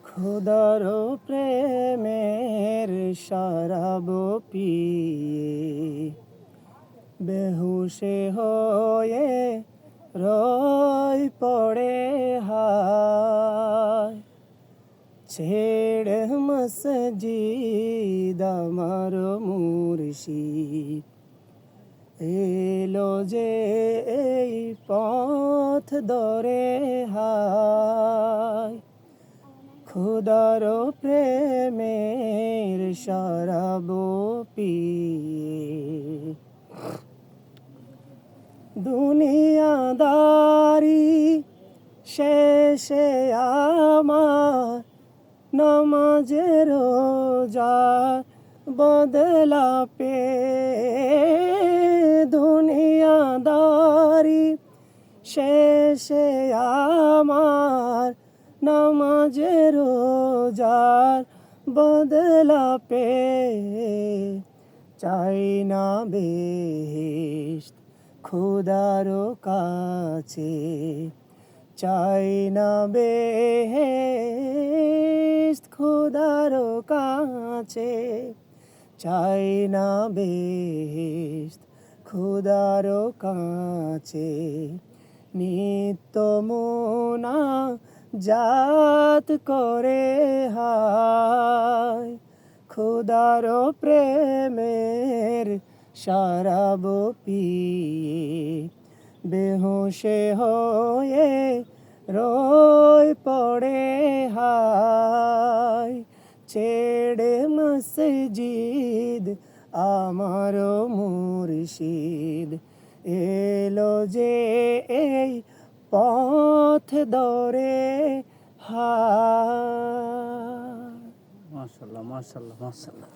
খোদার প্রেমের শরাব পিয়ে বেহুশে হয়ে রয় পড়ে হায় ছেড়ে মসজিদ আমার মুর্শিদ এলো যে এই পথ ধরে হায় খোদার প্রেমের শরাব পিয়ে দুনিয়াদারি শেষে আমার নামাজে রোজা বদলা পে দুনিয়াদারি শেষে আমার নামাজে রোজার বদলা পে চাই না বেহেশত খোদার কাছে চাই না বেহেশত খোদার কাছে চাই না বেহেশত খোদার কাছে নিত্য মোনা জাত করে হায় খোদার প্রেমের শরাব পিয়ে বেহুশে হয়ে রয় পড়ে হায় ছেড়ে মসজিদ আমার মুর্শিদ এলো যে এই পথ ধরে হায়। মাশাআল্লাহ মাশাআল্লাহ মাশাআল্লাহ।